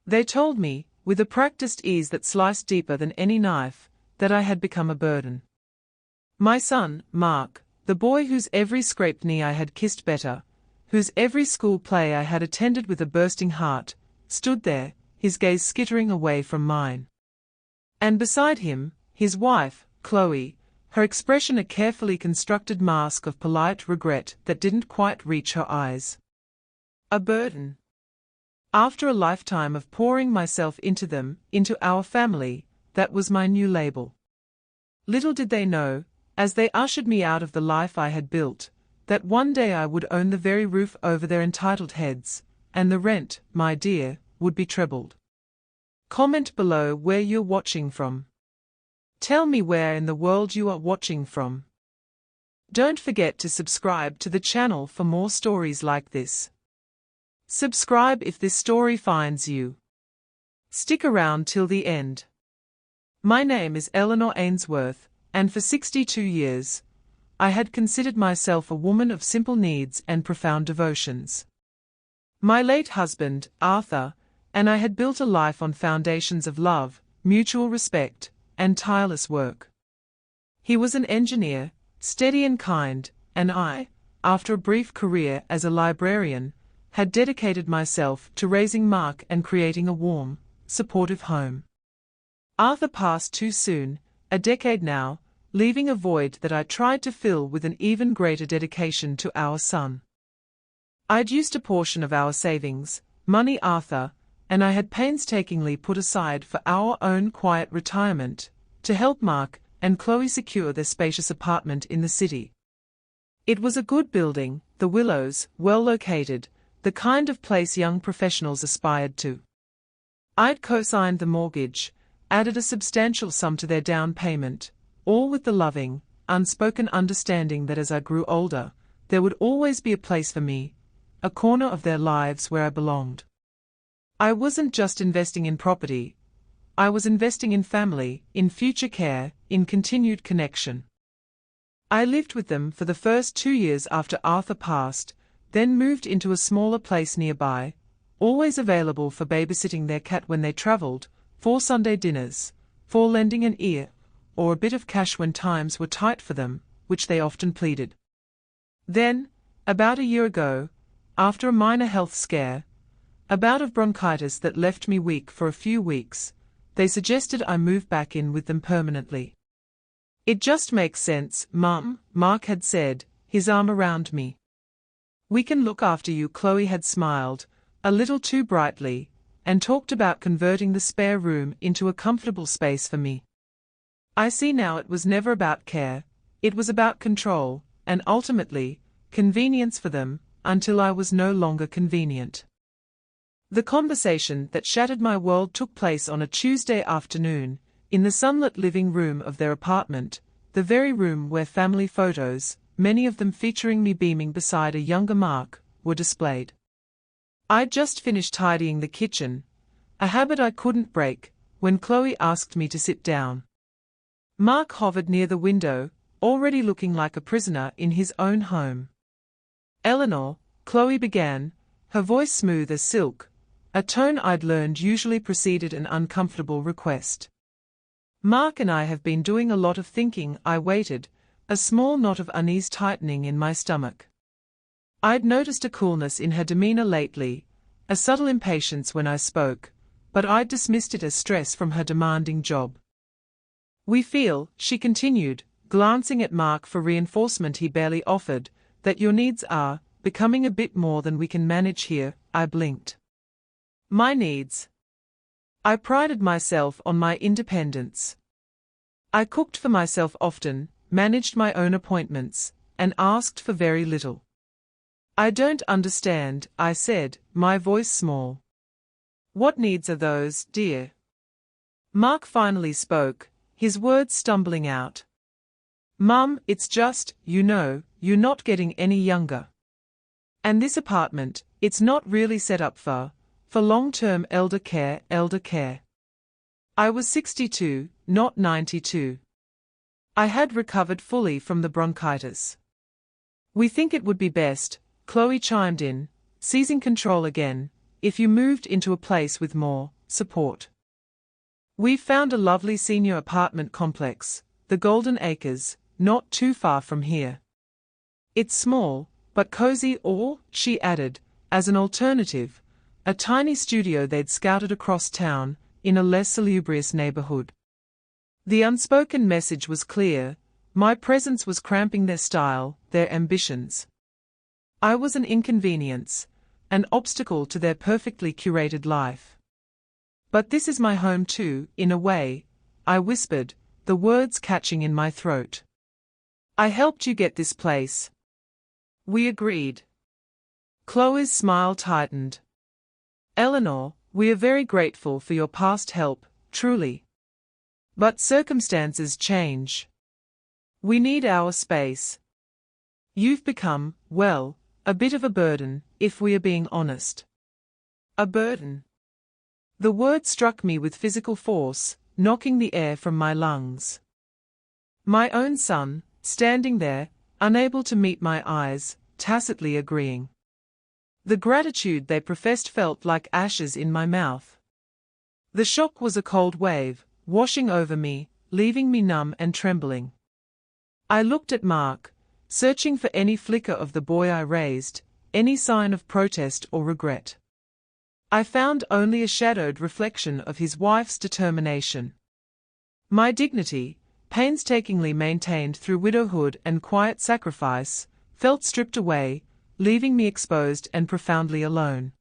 They told me, with a practiced ease that sliced deeper than any knife, that I had become a burden. My son, Mark, the boy whose every scraped knee I had kissed better, whose every school play I had attended with a bursting heart, stood there, his gaze skittering away from mine. And beside him, his wife, Chloe, her expression a carefully constructed mask of polite regret that didn't quite reach her eyes. A burden. After a lifetime of pouring myself into them, into our family, that was my new label. Little did they know, as they ushered me out of the life I had built, that one day I would own the very roof over their entitled heads, and the rent, my dear, would be trebled. Comment below where you're watching from. Tell me where in the world you are watching from. Don't forget to subscribe to the channel for more stories like this. Subscribe if this story finds you. Stick around till the end. My name is Eleanor Ainsworth, and for 62 years, I had considered myself a woman of simple needs and profound devotions. My late husband, Arthur, and I had built a life on foundations of love, mutual respect, and tireless work. He was an engineer, steady and kind, and I, after a brief career as a librarian, had dedicated myself to raising Mark and creating a warm, supportive home. Arthur passed too soon, a decade now, leaving a void that I tried to fill with an even greater dedication to our son. I'd used a portion of our savings, money Arthur and I had painstakingly put aside for our own quiet retirement, to help Mark and Chloe secure their spacious apartment in the city. It was a good building, the Willows, well located, the kind of place young professionals aspired to. I'd co-signed the mortgage, added a substantial sum to their down payment, all with the loving, unspoken understanding that as I grew older, there would always be a place for me, a corner of their lives where I belonged. I wasn't just investing in property, I was investing in family, in future care, in continued connection. I lived with them for the first 2 years after Arthur passed, then moved into a smaller place nearby, always available for babysitting their cat when they traveled, for Sunday dinners, for lending an ear, or a bit of cash when times were tight for them, which they often pleaded. Then, about a year ago, after a minor health scare, a bout of bronchitis that left me weak for a few weeks, they suggested I move back in with them permanently. "It just makes sense, Mum," Mark had said, his arm around me. "We can look after you." Chloe had smiled, a little too brightly, and talked about converting the spare room into a comfortable space for me. I see now it was never about care, it was about control, and ultimately, convenience for them, until I was no longer convenient. The conversation that shattered my world took place on a Tuesday afternoon, in the sunlit living room of their apartment, the very room where family photos, many of them featuring me beaming beside a younger Mark, were displayed. I'd just finished tidying the kitchen, a habit I couldn't break, when Chloe asked me to sit down. Mark hovered near the window, already looking like a prisoner in his own home. "Eleanor," Chloe began, her voice smooth as silk, a tone I'd learned usually preceded an uncomfortable request. "Mark and I have been doing a lot of thinking." I waited, a small knot of unease tightening in my stomach. I'd noticed a coolness in her demeanor lately, a subtle impatience when I spoke, but I'd dismissed it as stress from her demanding job. "We feel," she continued, glancing at Mark for reinforcement he barely offered, "that your needs are becoming a bit more than we can manage here." I blinked. My needs. I prided myself on my independence. I cooked for myself often, managed my own appointments, and asked for very little. "I don't understand," I said, my voice small. "What needs are those, dear?" Mark finally spoke, his words stumbling out. "Mum, it's just, you're not getting any younger. And this apartment, it's not really set up for long-term elder care. I was 62, not 92. I had recovered fully from the bronchitis. "We think it would be best," Chloe chimed in, seizing control again, "if you moved into a place with more support. We've found a lovely senior apartment complex, the Golden Acres, not too far from here. It's small, but cozy, or, she added, as an alternative, a tiny studio they'd scouted across town, in a less salubrious neighborhood. The unspoken message was clear: my presence was cramping their style, their ambitions. I was an inconvenience, an obstacle to their perfectly curated life. But this is my home too, in a way, I whispered, the words catching in my throat. I helped you get this place. We agreed. Chloe's smile tightened. Eleanor, we are very grateful for your past help, truly. But circumstances change. We need our space. You've become, well, a bit of a burden, if we are being honest. A burden. The word struck me with physical force, knocking the air from my lungs. My own son, standing there, unable to meet my eyes, tacitly agreeing. The gratitude they professed felt like ashes in my mouth. The shock was a cold wave, washing over me, leaving me numb and trembling. I looked at Mark, searching for any flicker of the boy I raised, any sign of protest or regret. I found only a shadowed reflection of his wife's determination. My dignity, painstakingly maintained through widowhood and quiet sacrifice, felt stripped away, leaving me exposed and profoundly alone.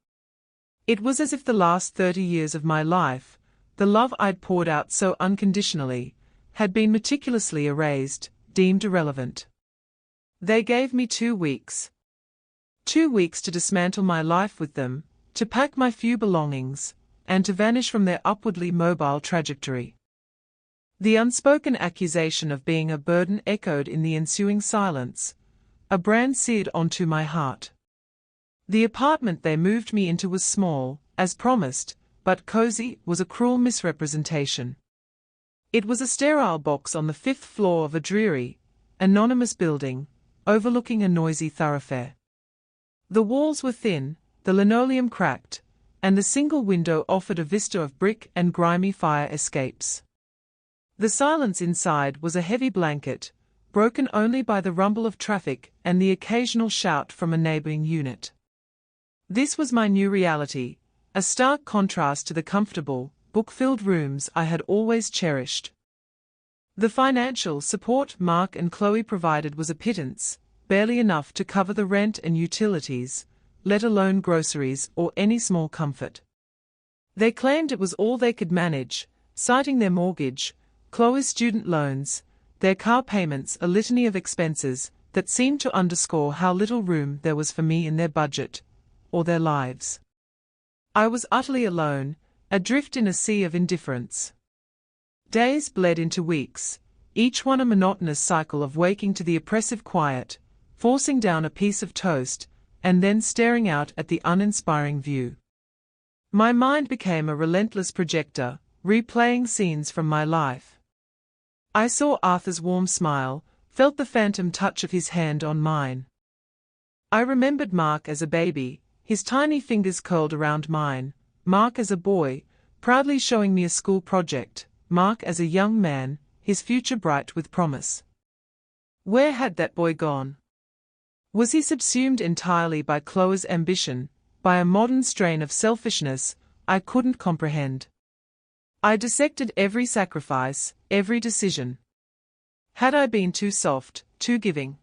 It was as if the last 30 years of my life, the love I'd poured out so unconditionally, had been meticulously erased, deemed irrelevant. They gave me 2 weeks. 2 weeks to dismantle my life with them, to pack my few belongings, and to vanish from their upwardly mobile trajectory. The unspoken accusation of being a burden echoed in the ensuing silence, a brand seared onto my heart. The apartment they moved me into was small, as promised, but cozy was a cruel misrepresentation. It was a sterile box on the 5th floor of a dreary, anonymous building, overlooking a noisy thoroughfare. The walls were thin, the linoleum cracked, and the single window offered a vista of brick and grimy fire escapes. The silence inside was a heavy blanket, broken only by the rumble of traffic and the occasional shout from a neighboring unit. This was my new reality, a stark contrast to the comfortable, book-filled rooms I had always cherished. The financial support Mark and Chloe provided was a pittance, barely enough to cover the rent and utilities, let alone groceries or any small comfort. They claimed it was all they could manage, citing their mortgage, Chloe's student loans, their car payments, a litany of expenses that seemed to underscore how little room there was for me in their budget, or their lives. I was utterly alone, adrift in a sea of indifference. Days bled into weeks, each one a monotonous cycle of waking to the oppressive quiet, forcing down a piece of toast, and then staring out at the uninspiring view. My mind became a relentless projector, replaying scenes from my life. I saw Arthur's warm smile, felt the phantom touch of his hand on mine. I remembered Mark as a baby, his tiny fingers curled around mine, Mark as a boy, proudly showing me a school project, Mark as a young man, his future bright with promise. Where had that boy gone? Was he subsumed entirely by Chloe's ambition, by a modern strain of selfishness I couldn't comprehend? I dissected every sacrifice, every decision. Had I been too soft, too giving?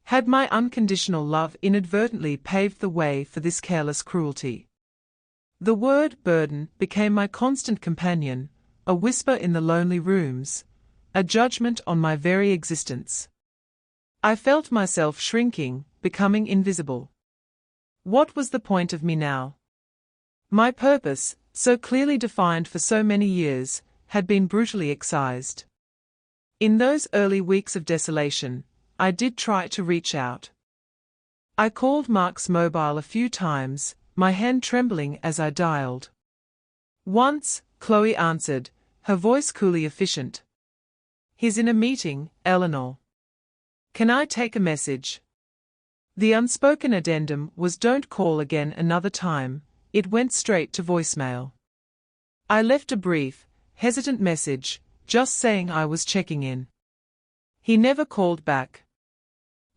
Had my unconditional love inadvertently paved the way for this careless cruelty? The word burden became my constant companion, a whisper in the lonely rooms, a judgment on my very existence. I felt myself shrinking, becoming invisible. What was the point of me now? My purpose, so clearly defined for so many years, had been brutally excised. In those early weeks of desolation, I did try to reach out. I called Mark's mobile a few times, my hand trembling as I dialed. Once, Chloe answered, her voice coolly efficient. "He's in a meeting, Eleanor. Can I take a message?" The unspoken addendum was "Don't call again another time." It went straight to voicemail. I left a brief, hesitant message, just saying I was checking in. He never called back.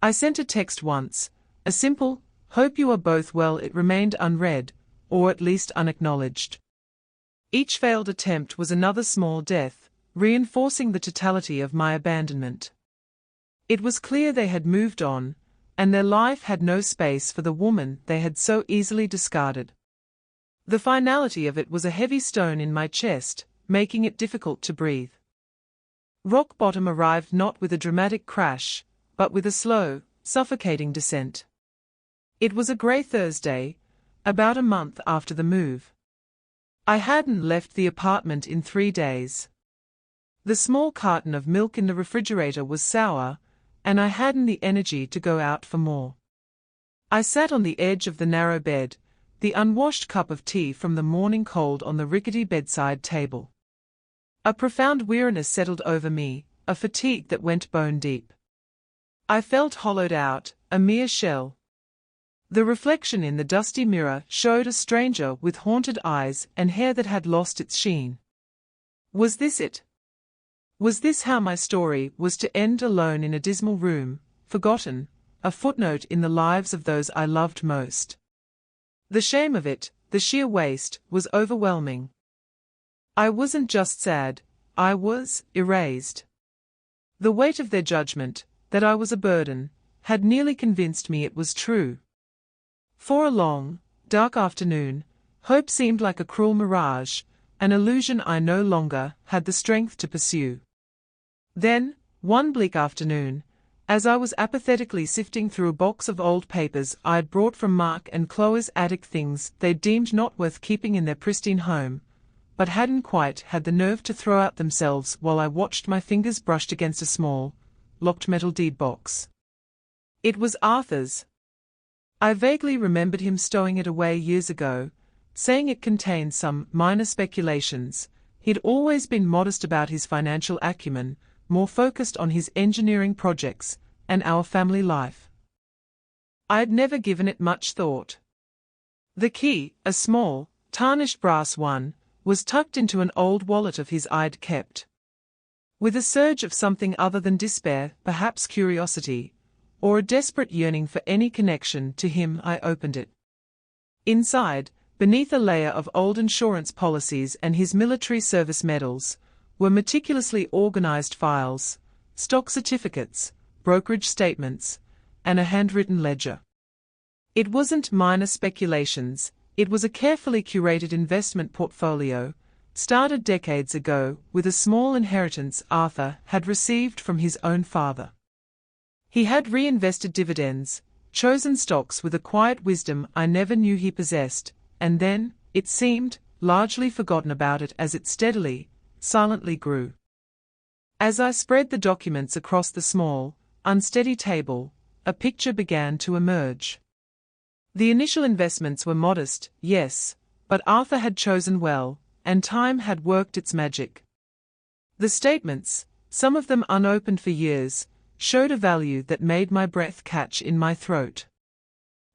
I sent a text once, a simple, "Hope you are both well." It remained unread, or at least unacknowledged. Each failed attempt was another small death, reinforcing the totality of my abandonment. It was clear they had moved on, and their life had no space for the woman they had so easily discarded. The finality of it was a heavy stone in my chest, making it difficult to breathe. Rock bottom arrived not with a dramatic crash, but with a slow, suffocating descent. It was a grey Thursday, about a month after the move. I hadn't left the apartment in 3 days. The small carton of milk in the refrigerator was sour, and I hadn't the energy to go out for more. I sat on the edge of the narrow bed, the unwashed cup of tea from the morning cold on the rickety bedside table. A profound weariness settled over me, a fatigue that went bone deep. I felt hollowed out, a mere shell. The reflection in the dusty mirror showed a stranger with haunted eyes and hair that had lost its sheen. Was this it? Was this how my story was to end, alone in a dismal room, forgotten, a footnote in the lives of those I loved most? The shame of it, the sheer waste, was overwhelming. I wasn't just sad, I was erased. The weight of their judgment, that I was a burden, had nearly convinced me it was true. For a long, dark afternoon, hope seemed like a cruel mirage, an illusion I no longer had the strength to pursue. Then, one bleak afternoon, as I was apathetically sifting through a box of old papers I had brought from Mark and Chloe's attic, things they deemed not worth keeping in their pristine home, but hadn't quite had the nerve to throw out themselves, while I watched my fingers brushed against a small, locked metal deed box. It was Arthur's. I vaguely remembered him stowing it away years ago, saying it contained some minor speculations. He'd always been modest about his financial acumen, more focused on his engineering projects and our family life. I'd never given it much thought. The key, a small, tarnished brass one, was tucked into an old wallet of his I'd kept. With a surge of something other than despair, perhaps curiosity, or a desperate yearning for any connection to him, I opened it. Inside, beneath a layer of old insurance policies and his military service medals, were meticulously organized files, stock certificates, brokerage statements, and a handwritten ledger. It wasn't minor speculations, it was a carefully curated investment portfolio, started decades ago with a small inheritance Arthur had received from his own father. He had reinvested dividends, chosen stocks with a quiet wisdom I never knew he possessed, and then, it seemed, largely forgotten about it as it steadily, silently grew. As I spread the documents across the small, unsteady table, a picture began to emerge. The initial investments were modest, yes, but Arthur had chosen well, and time had worked its magic. The statements, some of them unopened for years, showed a value that made my breath catch in my throat.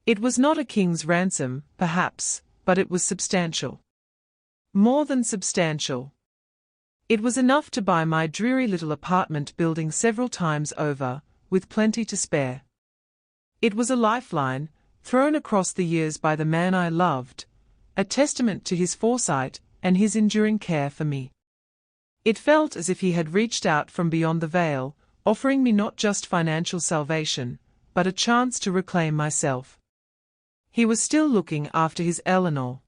It was not a king's ransom, perhaps, but it was substantial. More than substantial. It was enough to buy my dreary little apartment building several times over, with plenty to spare. It was a lifeline, thrown across the years by the man I loved, a testament to his foresight and his enduring care for me. It felt as if he had reached out from beyond the veil, offering me not just financial salvation, but a chance to reclaim myself. He was still looking after his Eleanor.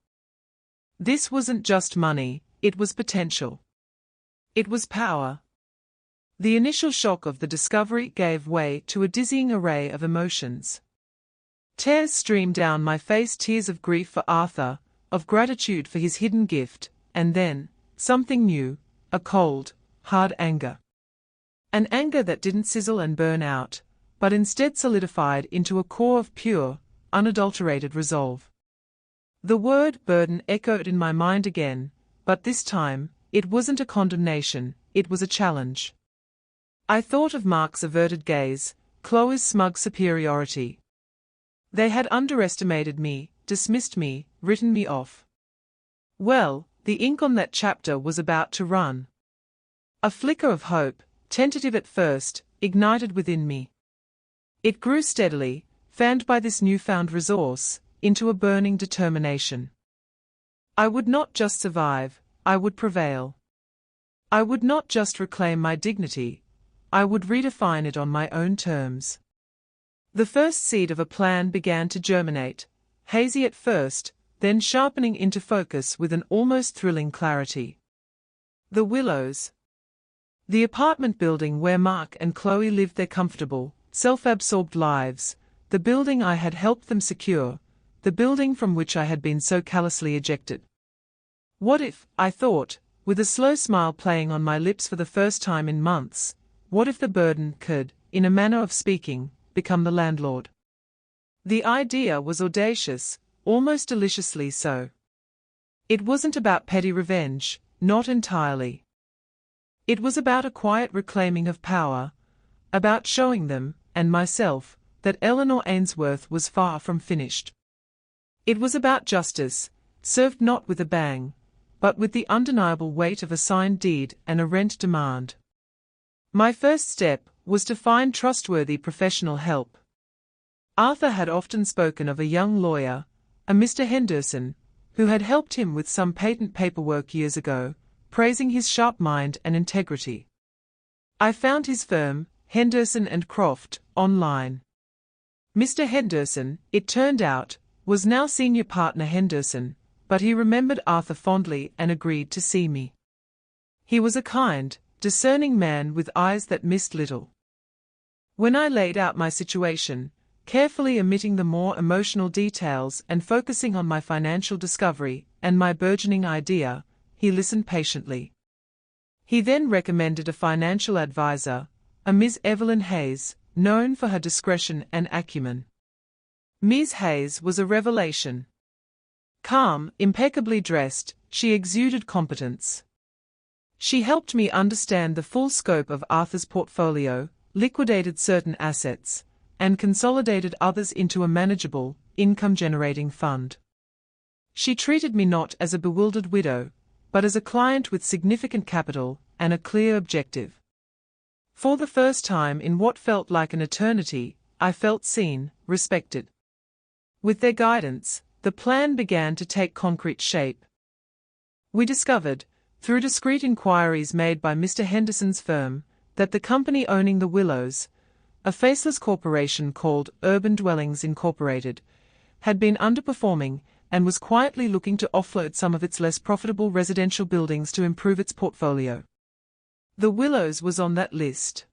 This wasn't just money, it was potential. It was power. The initial shock of the discovery gave way to a dizzying array of emotions. Tears streamed down my face, tears of grief for Arthur, of gratitude for his hidden gift, and then, something new, a cold, hard anger. An anger that didn't sizzle and burn out, but instead solidified into a core of pure, unadulterated resolve. The word burden echoed in my mind again, but this time, it wasn't a condemnation, it was a challenge. I thought of Mark's averted gaze, Chloe's smug superiority. They had underestimated me, dismissed me, written me off. Well, the ink on that chapter was about to run. A flicker of hope, tentative at first, ignited within me. It grew steadily, fanned by this newfound resource, into a burning determination. I would not just survive, I would prevail. I would not just reclaim my dignity, I would redefine it on my own terms. The first seed of a plan began to germinate, hazy at first, then sharpening into focus with an almost thrilling clarity. The Willows. The apartment building where Mark and Chloe lived their comfortable, self-absorbed lives, the building I had helped them secure, the building from which I had been so callously ejected. What if, I thought, with a slow smile playing on my lips for the first time in months, what if the burden could, in a manner of speaking, become the landlord? The idea was audacious, almost deliciously so. It wasn't about petty revenge, not entirely. It was about a quiet reclaiming of power, about showing them, and myself, that Eleanor Ainsworth was far from finished. It was about justice, served not with a bang, but with the undeniable weight of a signed deed and a rent demand. My first step was to find trustworthy professional help. Arthur had often spoken of a young lawyer, a Mr. Henderson, who had helped him with some patent paperwork years ago, praising his sharp mind and integrity. I found his firm, Henderson & Croft, online. Mr. Henderson, it turned out, was now senior partner Henderson, but he remembered Arthur fondly and agreed to see me. He was a kind, discerning man with eyes that missed little. When I laid out my situation, carefully omitting the more emotional details and focusing on my financial discovery and my burgeoning idea, he listened patiently. He then recommended a financial advisor, a Ms. Evelyn Hayes, known for her discretion and acumen. Ms. Hayes was a revelation. Calm, impeccably dressed, she exuded competence. She helped me understand the full scope of Arthur's portfolio, liquidated certain assets, and consolidated others into a manageable, income-generating fund. She treated me not as a bewildered widow, but as a client with significant capital and a clear objective. For the first time in what felt like an eternity, I felt seen, respected. With their guidance, the plan began to take concrete shape. We discovered, through discreet inquiries made by Mr. Henderson's firm, that the company owning the Willows, a faceless corporation called Urban Dwellings Incorporated, had been underperforming and was quietly looking to offload some of its less profitable residential buildings to improve its portfolio. The Willows was on that list.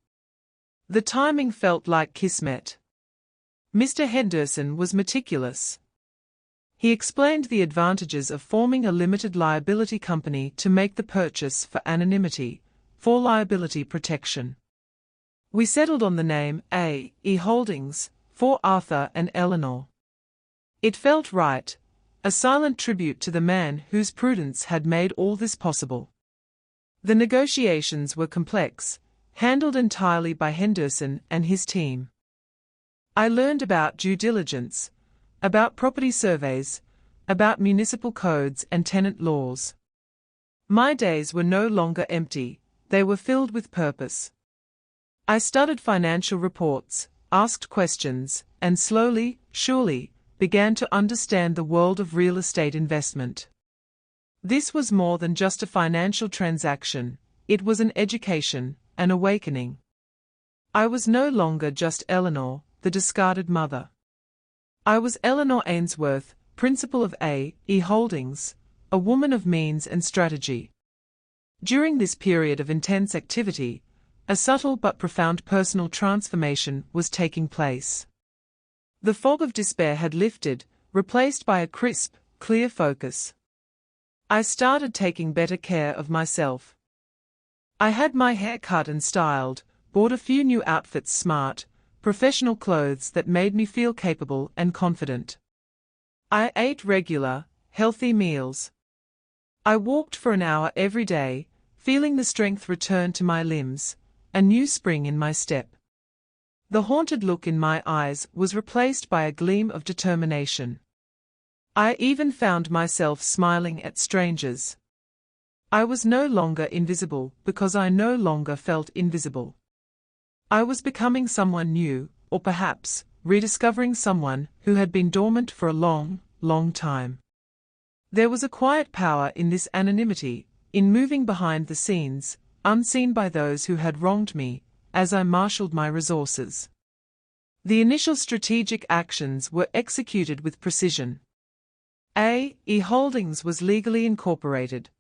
The timing felt like kismet. Mr. Henderson was meticulous. He explained the advantages of forming a limited liability company to make the purchase for anonymity, for liability protection. We settled on the name A.E. Holdings, for Arthur and Eleanor. It felt right, a silent tribute to the man whose prudence had made all this possible. The negotiations were complex, handled entirely by Henderson and his team. I learned about due diligence, about property surveys, about municipal codes and tenant laws. My days were no longer empty, they were filled with purpose. I studied financial reports, asked questions, and slowly, surely, began to understand the world of real estate investment. This was more than just a financial transaction, it was an education, an awakening. I was no longer just Eleanor, the discarded mother. I was Eleanor Ainsworth, principal of A.E. Holdings, a woman of means and strategy. During this period of intense activity, a subtle but profound personal transformation was taking place. The fog of despair had lifted, replaced by a crisp, clear focus. I started taking better care of myself. I had my hair cut and styled, bought a few new outfits, smart, professional clothes that made me feel capable and confident. I ate regular, healthy meals. I walked for an hour every day, feeling the strength return to my limbs, a new spring in my step. The haunted look in my eyes was replaced by a gleam of determination. I even found myself smiling at strangers. I was no longer invisible because I no longer felt invisible. I was becoming someone new, or perhaps, rediscovering someone who had been dormant for a long, long time. There was a quiet power in this anonymity, in moving behind the scenes, unseen by those who had wronged me, as I marshaled my resources. The initial strategic actions were executed with precision. A.E. Holdings was legally incorporated.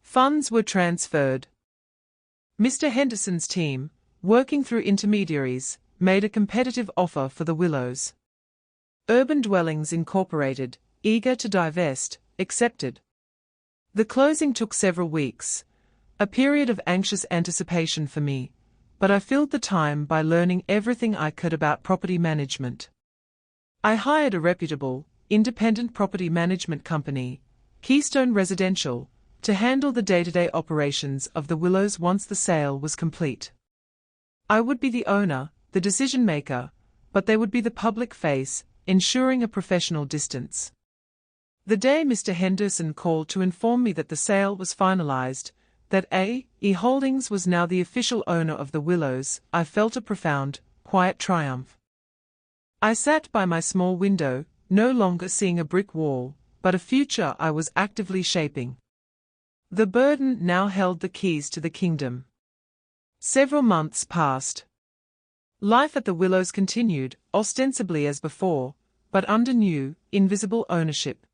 Funds were transferred. Mr. Henderson's team, working through intermediaries, made a competitive offer for the Willows. Urban Dwellings Incorporated, eager to divest, accepted. The closing took several weeks, a period of anxious anticipation for me, but I filled the time by learning everything I could about property management. I hired a reputable, independent property management company, Keystone Residential, to handle the day-to-day operations of the Willows once the sale was complete. I would be the owner, the decision-maker, but they would be the public face, ensuring a professional distance. The day Mr. Henderson called to inform me that the sale was finalized, that A.E. Holdings was now the official owner of the Willows, I felt a profound, quiet triumph. I sat by my small window, no longer seeing a brick wall, but a future I was actively shaping. The burden now held the keys to the kingdom. Several months passed. Life at the Willows continued, ostensibly as before, but under new, invisible ownership.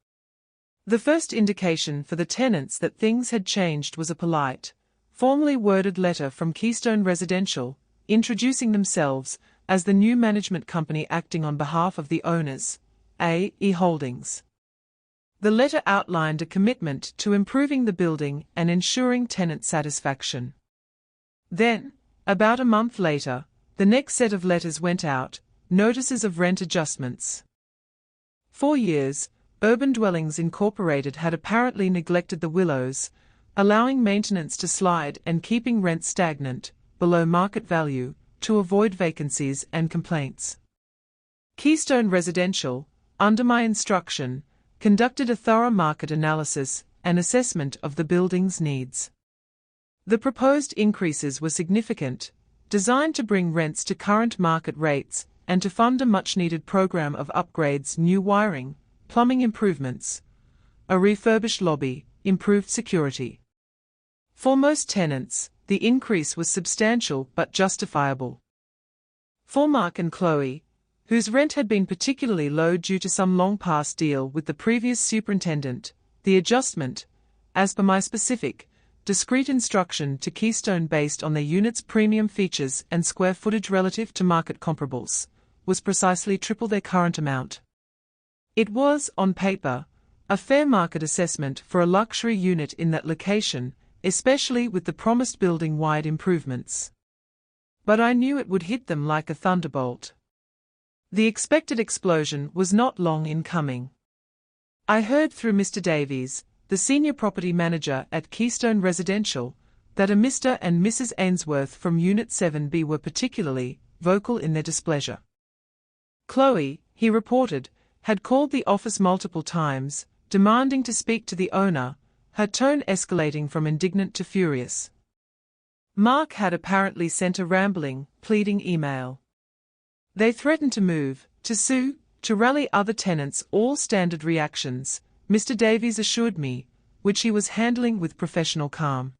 The first indication for the tenants that things had changed was a polite, formally worded letter from Keystone Residential, introducing themselves as the new management company acting on behalf of the owners, A.E. Holdings. The letter outlined a commitment to improving the building and ensuring tenant satisfaction. Then, about a month later, the next set of letters went out, notices of rent adjustments. 4 years, Urban Dwellings Incorporated had apparently neglected the Willows, allowing maintenance to slide and keeping rents stagnant, below market value, to avoid vacancies and complaints. Keystone Residential, under my instruction, conducted a thorough market analysis and assessment of the building's needs. The proposed increases were significant, designed to bring rents to current market rates and to fund a much-needed program of upgrades, new wiring, plumbing improvements, a refurbished lobby, improved security. For most tenants, the increase was substantial but justifiable. For Mark and Chloe, whose rent had been particularly low due to some long-past deal with the previous superintendent, the adjustment, as per my specific, discrete instruction to Keystone based on their unit's premium features and square footage relative to market comparables, was precisely triple their current amount. It was, on paper, a fair market assessment for a luxury unit in that location, especially with the promised building-wide improvements. But I knew it would hit them like a thunderbolt. The expected explosion was not long in coming. I heard through Mr. Davies, the senior property manager at Keystone Residential, that a Mr. and Mrs. Ainsworth from Unit 7B were particularly vocal in their displeasure. Chloe, he reported, had called the office multiple times, demanding to speak to the owner, her tone escalating from indignant to furious. Mark had apparently sent a rambling, pleading email. They threatened to move, to sue, to rally other tenants, all standard reactions, Mr. Davies assured me, which he was handling with professional calm.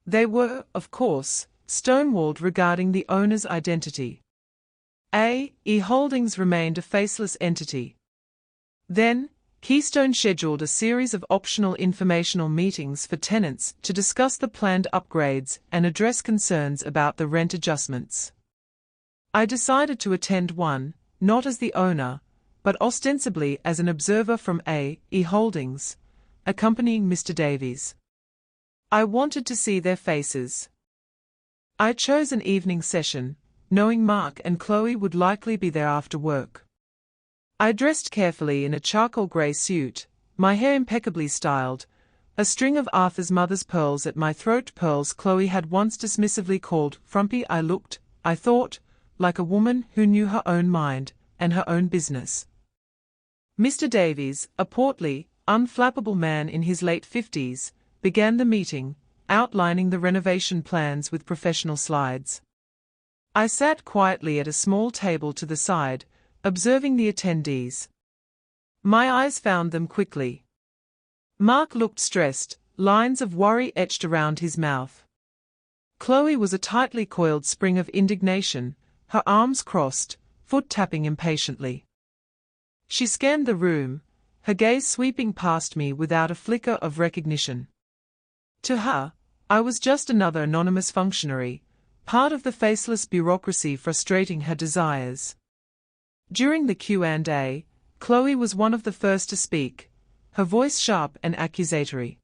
They were, of course, stonewalled regarding the owner's identity. A.E. Holdings remained a faceless entity. Then, Keystone scheduled a series of optional informational meetings for tenants to discuss the planned upgrades and address concerns about the rent adjustments. I decided to attend one, not as the owner, but ostensibly as an observer from A.E. Holdings, accompanying Mr. Davies. I wanted to see their faces. I chose an evening session, knowing Mark and Chloe would likely be there after work. I dressed carefully in a charcoal grey suit, my hair impeccably styled, a string of Arthur's mother's pearls at my throat, pearls Chloe had once dismissively called frumpy. I looked, I thought, like a woman who knew her own mind and her own business. Mr. Davies, a portly, unflappable man in his late 50s, began the meeting, outlining the renovation plans with professional slides. I sat quietly at a small table to the side, observing the attendees. My eyes found them quickly. Mark looked stressed, lines of worry etched around his mouth. Chloe was a tightly coiled spring of indignation, her arms crossed, foot tapping impatiently. She scanned the room, her gaze sweeping past me without a flicker of recognition. To her, I was just another anonymous functionary, part of the faceless bureaucracy frustrating her desires. During the Q&A, Chloe was one of the first to speak, her voice sharp and accusatory.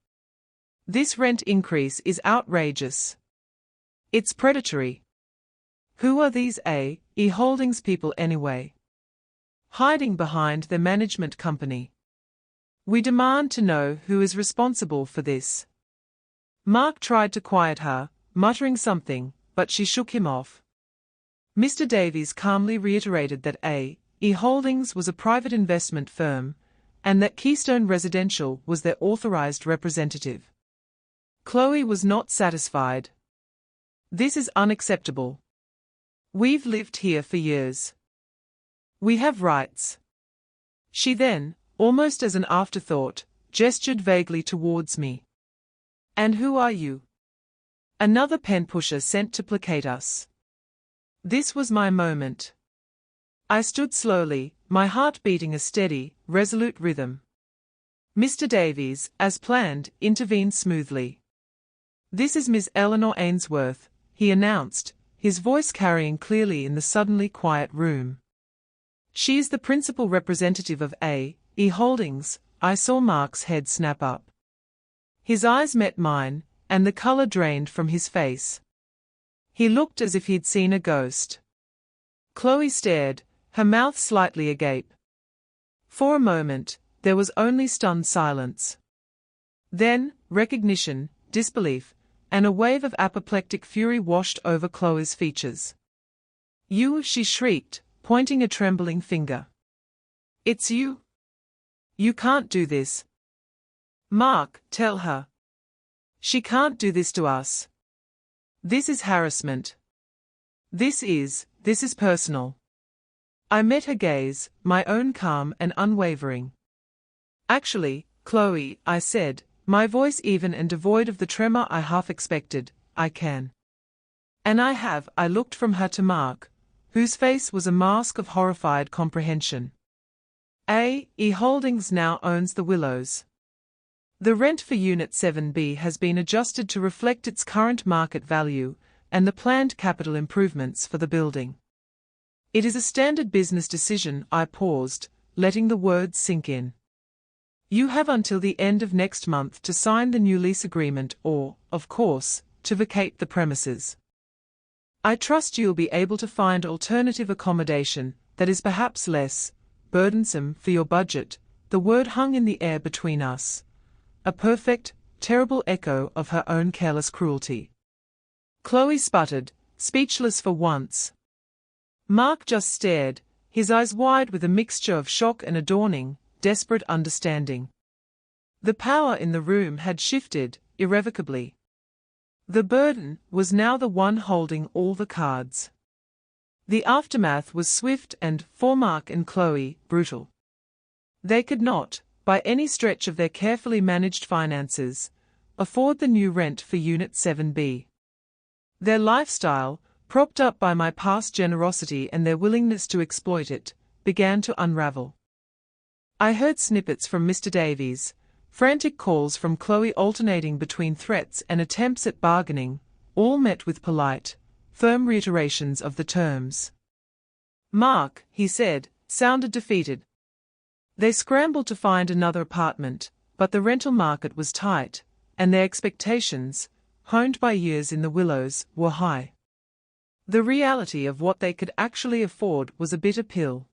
"This rent increase is outrageous. It's predatory. Who are these A.E. Holdings people anyway? Hiding behind their management company. We demand to know who is responsible for this." Mark tried to quiet her, muttering something, but she shook him off. Mr. Davies calmly reiterated that A.E. Holdings was a private investment firm, and that Keystone Residential was their authorized representative. Chloe was not satisfied. "This is unacceptable. We've lived here for years. We have rights." She then, almost as an afterthought, gestured vaguely towards me. "And who are you? Another pen pusher sent to placate us." This was my moment. I stood slowly, my heart beating a steady, resolute rhythm. Mr. Davies, as planned, intervened smoothly. "This is Miss Eleanor Ainsworth," he announced, his voice carrying clearly in the suddenly quiet room. "She is the principal representative of A.E. Holdings." I saw Mark's head snap up. His eyes met mine, and the color drained from his face. He looked as if he'd seen a ghost. Chloe stared, her mouth slightly agape. For a moment, there was only stunned silence. Then, recognition, disbelief, and a wave of apoplectic fury washed over Chloe's features. "You," she shrieked, pointing a trembling finger. "It's you. You can't do this. Mark, tell her. She can't do this to us. This is harassment. This is personal." I met her gaze, my own calm and unwavering. "Actually, Chloe," I said, my voice even and devoid of the tremor I half expected, "I can. And I have." I looked from her to Mark, whose face was a mask of horrified comprehension. A.E. Holdings now owns the Willows. The rent for Unit 7B has been adjusted to reflect its current market value and the planned capital improvements for the building. It is a standard business decision. I paused, letting the words sink in. "You have until the end of next month to sign the new lease agreement or, of course, to vacate the premises. I trust you'll be able to find alternative accommodation that is perhaps less burdensome for your budget." The word hung in the air between us, a perfect, terrible echo of her own careless cruelty. Chloe sputtered, speechless for once. Mark just stared, his eyes wide with a mixture of shock and a dawning, desperate understanding. The power in the room had shifted, irrevocably. The burden was now the one holding all the cards. The aftermath was swift and, for Mark and Chloe, brutal. They could not, by any stretch of their carefully managed finances, afford the new rent for Unit 7B. Their lifestyle, propped up by my past generosity and their willingness to exploit it, began to unravel. I heard snippets from Mr. Davies, frantic calls from Chloe alternating between threats and attempts at bargaining, all met with polite, firm reiterations of the terms. Mark, he said, sounded defeated. They scrambled to find another apartment, but the rental market was tight, and their expectations, honed by years in the Willows, were high. The reality of what they could actually afford was a bitter pill.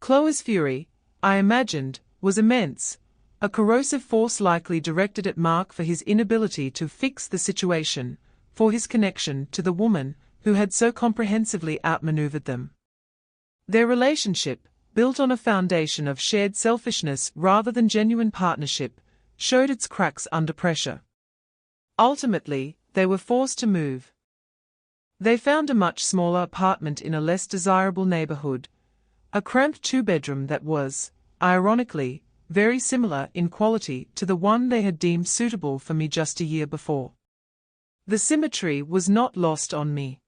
Chloe's fury, I imagined, was immense, a corrosive force likely directed at Mark for his inability to fix the situation, for his connection to the woman who had so comprehensively outmaneuvered them. Their relationship, built on a foundation of shared selfishness rather than genuine partnership, showed its cracks under pressure. Ultimately, they were forced to move. They found a much smaller apartment in a less desirable neighborhood, a cramped two-bedroom that was, ironically, very similar in quality to the one they had deemed suitable for me just a year before. The symmetry was not lost on me.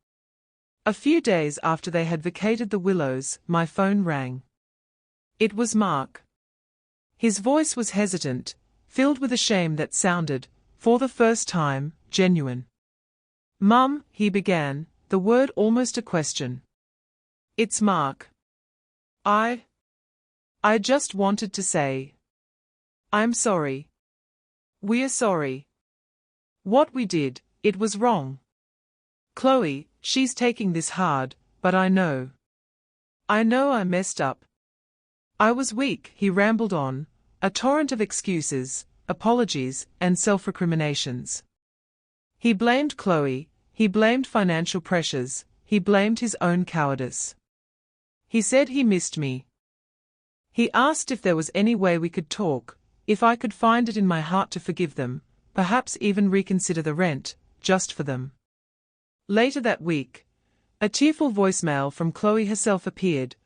A few days after they had vacated the Willows, my phone rang. It was Mark. His voice was hesitant, filled with a shame that sounded, for the first time, genuine. "Mum," he began, the word almost a question. "It's Mark. I just wanted to say, I'm sorry. We're sorry. What we did, it was wrong. Chloe, she's taking this hard, but I know I messed up. I was weak," he rambled on, a torrent of excuses, apologies, and self-recriminations. He blamed Chloe, he blamed financial pressures, he blamed his own cowardice. He said he missed me. He asked if there was any way we could talk, if I could find it in my heart to forgive them, perhaps even reconsider the rent, just for them. Later that week, a tearful voicemail from Chloe herself appeared,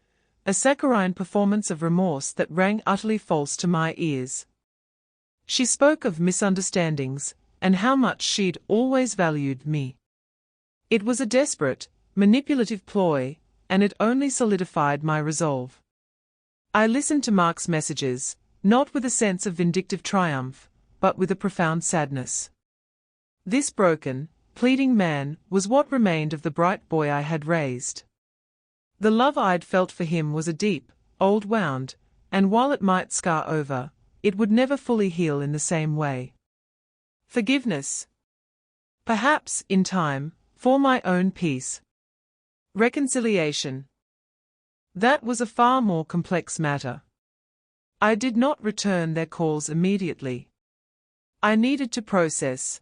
a saccharine performance of remorse that rang utterly false to my ears. She spoke of misunderstandings, and how much she'd always valued me. It was a desperate, manipulative ploy, and it only solidified my resolve. I listened to Mark's messages, not with a sense of vindictive triumph, but with a profound sadness. This broken, pleading man was what remained of the bright boy I had raised. The love I'd felt for him was a deep, old wound, and while it might scar over, it would never fully heal in the same way. Forgiveness. Perhaps, in time, for my own peace. Reconciliation. That was a far more complex matter. I did not return their calls immediately. I needed to process.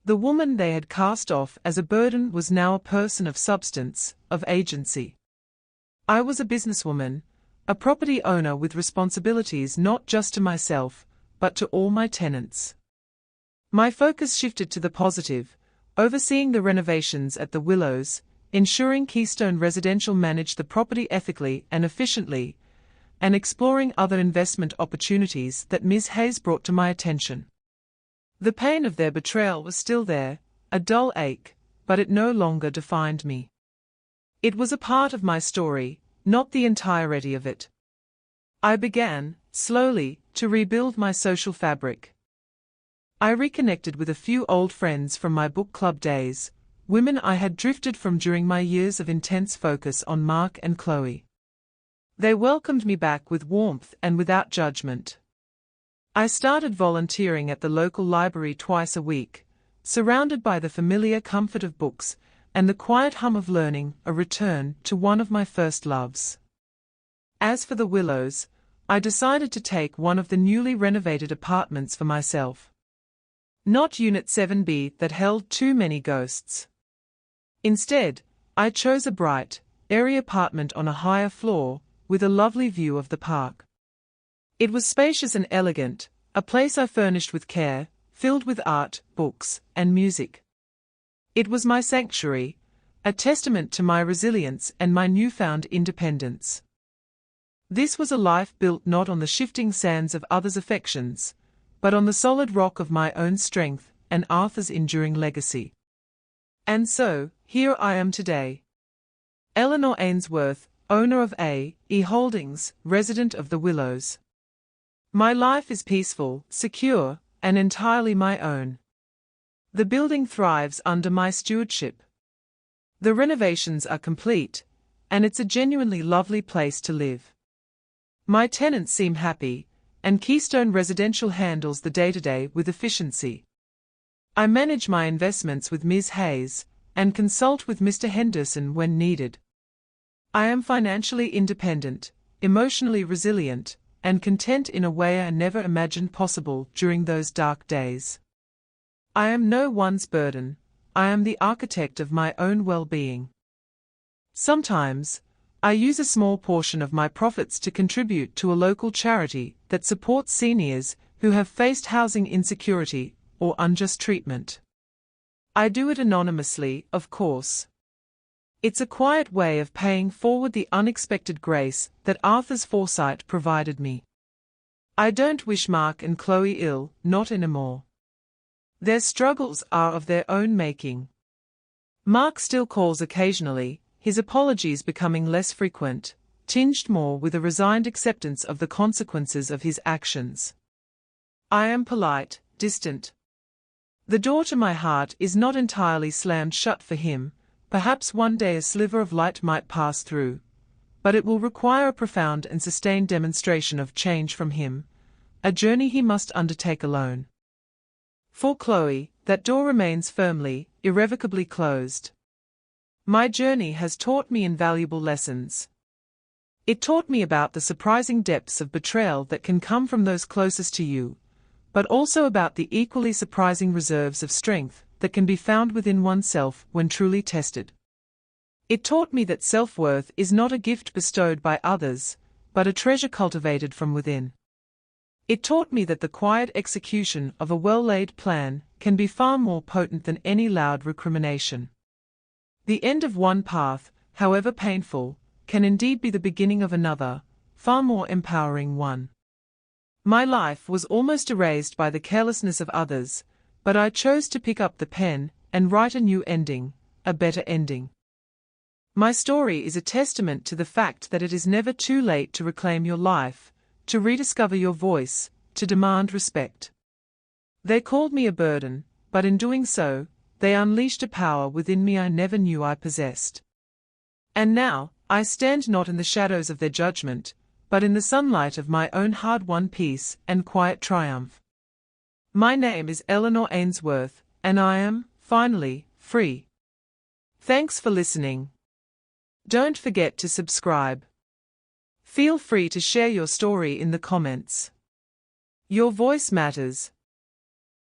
The woman they had cast off as a burden was now a person of substance, of agency. I was a businesswoman, a property owner with responsibilities not just to myself, but to all my tenants. My focus shifted to the positive, overseeing the renovations at the Willows, ensuring Keystone Residential managed the property ethically and efficiently, and exploring other investment opportunities that Ms. Hayes brought to my attention. The pain of their betrayal was still there, a dull ache, but it no longer defined me. It was a part of my story, not the entirety of it. I began, slowly, to rebuild my social fabric. I reconnected with a few old friends from my book club days, women I had drifted from during my years of intense focus on Mark and Chloe. They welcomed me back with warmth and without judgment. I started volunteering at the local library twice a week, surrounded by the familiar comfort of books and the quiet hum of learning, a return to one of my first loves. As for the Willows, I decided to take one of the newly renovated apartments for myself. Not Unit 7B that held too many ghosts. Instead, I chose a bright, airy apartment on a higher floor, with a lovely view of the park. It was spacious and elegant, a place I furnished with care, filled with art, books, and music. It was my sanctuary, a testament to my resilience and my newfound independence. This was a life built not on the shifting sands of others' affections, but on the solid rock of my own strength and Arthur's enduring legacy. And so, here I am today. Eleanor Ainsworth, owner of A.E. Holdings, resident of the Willows. My life is peaceful, secure, and entirely my own. The building thrives under my stewardship. The renovations are complete, and it's a genuinely lovely place to live. My tenants seem happy, and Keystone Residential handles the day-to-day with efficiency. I manage my investments with Ms. Hayes, and consult with Mr. Henderson when needed. I am financially independent, emotionally resilient, and content in a way I never imagined possible during those dark days. I am no one's burden, I am the architect of my own well-being. Sometimes, I use a small portion of my profits to contribute to a local charity that supports seniors, who have faced housing insecurity or unjust treatment. I do it anonymously, of course. It's a quiet way of paying forward the unexpected grace that Arthur's foresight provided me. I don't wish Mark and Chloe ill, not anymore. Their struggles are of their own making. Mark still calls occasionally, his apologies becoming less frequent, tinged more with a resigned acceptance of the consequences of his actions. I am polite, distant. The door to my heart is not entirely slammed shut for him. Perhaps one day a sliver of light might pass through, but it will require a profound and sustained demonstration of change from him, a journey he must undertake alone. For Chloe, that door remains firmly, irrevocably closed. My journey has taught me invaluable lessons. It taught me about the surprising depths of betrayal that can come from those closest to you, but also about the equally surprising reserves of strength that can be found within oneself when truly tested. It taught me that self-worth is not a gift bestowed by others, but a treasure cultivated from within. It taught me that the quiet execution of a well-laid plan can be far more potent than any loud recrimination. The end of one path, however painful, can indeed be the beginning of another, far more empowering one. My life was almost erased by the carelessness of others, but I chose to pick up the pen and write a new ending, a better ending. My story is a testament to the fact that it is never too late to reclaim your life, to rediscover your voice, to demand respect. They called me a burden, but in doing so, they unleashed a power within me I never knew I possessed. And now, I stand not in the shadows of their judgment, but in the sunlight of my own hard-won peace and quiet triumph. My name is Eleanor Ainsworth, and I am, finally, free. Thanks for listening. Don't forget to subscribe. Feel free to share your story in the comments. Your voice matters.